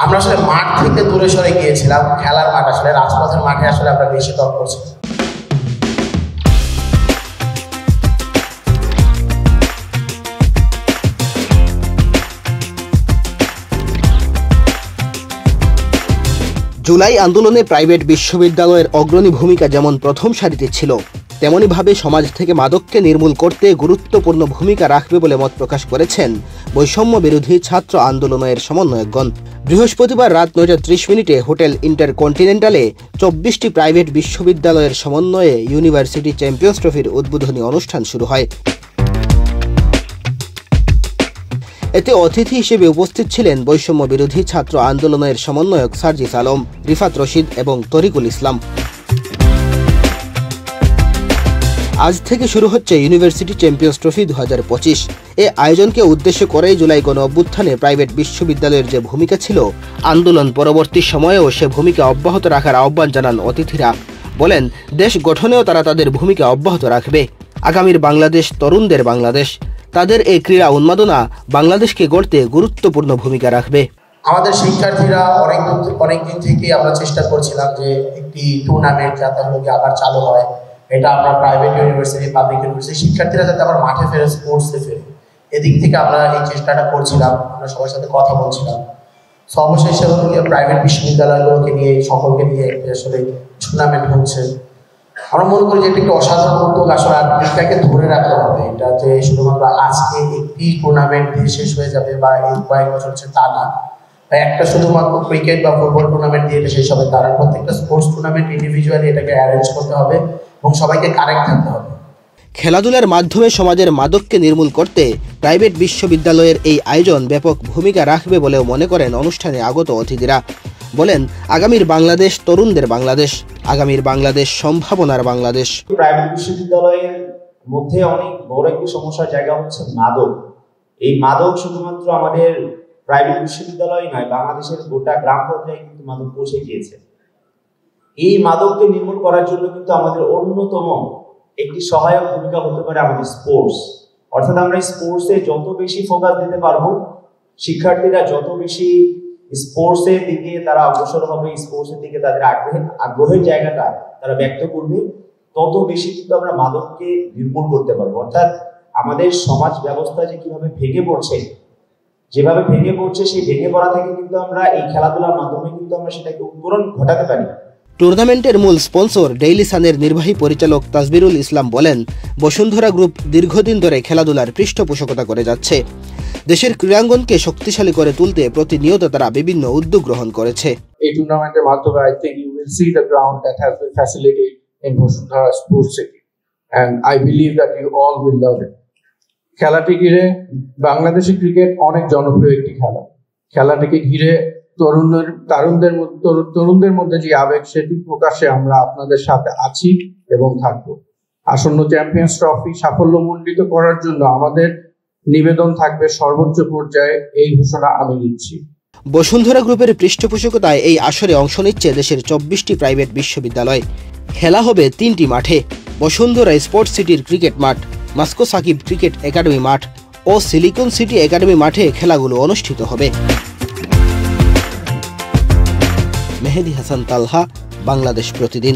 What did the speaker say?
আমরা আসলে মাঠ থেকে দূরে সরে গিয়েছিলাম, খেলার মাঠ আসলে রাজপথের মাঠে আসলে আমরা বেশি দর করছি। জুলাই আন্দোলনে প্রাইভেট বিশ্ববিদ্যালয়ের অগ্রণী ভূমিকা যেমন প্রথম সারিতে ছিল, তেমনিভাবে সমাজ থেকে মাদককে নির্মূল করতে গুরুত্বপূর্ণ ভূমিকা রাখবে বলে মত প্রকাশ করেছেন বৈষম্য বিরোধী ছাত্র আন্দোলনের সমন্বয়কগণ। বৃহস্পতিবার রাত ৯:৩০ হোটেল ইন্টারকন্টিনেন্টালে ২৪টি প্রাইভেট বিশ্ববিদ্যালয়ের সমন্বয়ে ইউনিভার্সিটি চ্যাম্পিয়ন্স ট্রফির উদ্বোধনী অনুষ্ঠান শুরু হয়। এতে অতিথি হিসেবে উপস্থিত ছিলেন বৈষম্য বিরোধী ছাত্র আন্দোলনের সমন্বয়ক সার্জিস আলম, রিফাত রশিদ এবং তরিকুল ইসলাম। আজ থেকে শুরু হচ্ছে ইউনিভার্সিটি চ্যাম্পিয়ন্স ট্রফি ২০২৫। এ আয়োজনকে উদ্দেশ্য করেই জুলাই গণ অভ্যুত্থানে প্রাইভেট বিশ্ববিদ্যালয়ের যে ভূমিকা ছিল, আন্দোলন পরবর্তী সময়েও সে ভূমিকা অব্যাহত রাখার আহ্বান জানান অতিথিরা। বলেন, দেশ গঠনেও তারা তাদের ভূমিকা অব্যাহত রাখবে। আগামীর বাংলাদেশ তরুণদের বাংলাদেশ, তাদের এই ক্রীড়া উন্মাদনা বাংলাদেশকে গড়তে গুরুত্বপূর্ণ ভূমিকা রাখবে। আমাদের শিক্ষার্থীরা অনেকদিন থেকে আমরা চেষ্টা করছিলাম যে একটি টুর্নামেন্ট যাতে আবার চালু হয়, এটা আমরা প্রাইভেট ইউনিভার্সিটি, পাবলিক ইউনিভার্সিটি শিক্ষার্থীরা যাতে আবার মাঠে ফেরে, স্পোর্টসে ফেরে, এদিক থেকে আমরা এই চেষ্টাটা করছিলাম, আমরা সবার সাথে কথা বলছিলাম। সর্বশেষে প্রাইভেট বিশ্ববিদ্যালয়গুলোকে নিয়ে, সকলকে নিয়ে আসলে টুর্নামেন্ট হচ্ছে। আমরা মনে করি যে এটা একটি অসাধারণ উদ্যোগ, আসলে আর এটাকে ধরে রাখতে হবে। এটা যে শুধুমাত্র আজকে একটি টুর্নামেন্ট দিয়ে শেষ হয়ে যাবে বা এই কয়েক বছর হচ্ছে তা না, একটা শুধুমাত্র ক্রিকেট বা ফুটবল টুর্নামেন্ট দিয়ে এটা শেষ হবে তারা। প্রত্যেকটা স্পোর্টস টুর্নামেন্ট ইন্ডিভিজুয়ালি এটাকে অ্যারেঞ্জ করতে হবে এবং সবাইকে কারেক্ট থাকতে হবে। খেলাধুলার মাধ্যমে সমাজের মাদককে নির্মূল করতে প্রাইভেট বিশ্ববিদ্যালয়ের এই আয়োজন ব্যাপক ভূমিকা রাখবে বলেও মনে করেন অনুষ্ঠানে আগত অতিথিরা। বলেন, আগামীর বাংলাদেশ তরুণদের বাংলাদেশ, আগামীর বাংলাদেশ সম্ভাবনার বাংলাদেশ। প্রাইভেট বিশ্ববিদ্যালয়ের মধ্যে অনেক বড় একটি সমস্যার জায়গা হচ্ছে মাদক। এই মাদক শুধুমাত্র আমাদের প্রাইভেট বিশ্ববিদ্যালয় নয়, বাংলাদেশের গোটা গ্রাম পর্যায়ে কিন্তু মাদক পৌঁছে গিয়েছে। এই মাদককে নির্মূল করার জন্য কিন্তু আমাদের অন্যতম একটি সহায়ক ভূমিকা হতে পারে আমাদের স্পোর্টস। অর্থাৎ আমরা স্পোর্টসে যত বেশি ফোকাস দিতে পারবো, শিক্ষার্থীরা যত বেশি স্পোর্টসের দিকে তারা অগ্রসর হবে, স্পোর্টসের দিকে তাদের আগ্রহের জায়গাটা তারা ব্যক্ত করবে, তত বেশি কিন্তু আমরা মাদককে নির্মূল করতে পারবো। অর্থাৎ আমাদের সমাজ ব্যবস্থা যে কিভাবে ভেঙে পড়ছে, যেভাবে ভেঙে পড়ছে, সেই ভেঙে পড়া থেকে কিন্তু আমরা এই খেলাধুলার মাধ্যমে কিন্তু আমরা সেটাকে উত্তরণ ঘটাতে পারি। টুর্নামেন্টের মূল স্পন্সর ডেইলি সানের নির্বাহী পরিচালক তাজবিরুল ইসলাম বলেন, বসুন্ধরা গ্রুপ দীর্ঘদিন ধরে খেলাধুলার পৃষ্ঠপোষকতা করে যাচ্ছে। দেশের ক্রীড়াঙ্গনকে শক্তিশালী করে তুলতে প্রতিনিয়ত তারা বিভিন্ন উদ্যোগ গ্রহণ করেছে। এই টুর্নামেন্টের মাধ্যমে I think you will see the ground that has been facilitated in Bosundhara Sports City, and I believe that you all will love it. খেলাটি ঘিরে বাংলাদেশি ক্রিকেট অনেক জনপ্রিয় একটি খেলা। খেলাটিকে ঘিরে তরুণদের মধ্যে যে আবেগ, সেটি প্রকাশে আমরা আপনাদের সাথে আছি এবং থাকবো। আসন্ন চ্যাম্পিয়ন্স ট্রফি সাফল্যমণ্ডিত করার জন্য আমাদের নিবেদন থাকবে সর্বোচ্চ পর্যায়ে, এই ঘোষণা আমি দিচ্ছি। বসুন্ধরা গ্রুপের পৃষ্ঠপোষকতায় এই আসরে অংশ নিচ্ছে দেশের ২৪টি প্রাইভেট বিশ্ববিদ্যালয়। খেলা হবে ৩টি মাঠে: বসুন্ধরা স্পোর্টস সিটির ক্রিকেট মাঠ, মাস্কো সাকিব ক্রিকেট একাডেমি মাঠ ও সিলিকন সিটি একাডেমি মাঠে খেলাগুলো অনুষ্ঠিত হবে। মেহেদী হাসান তালহা, বাংলাদেশ প্রতিদিন।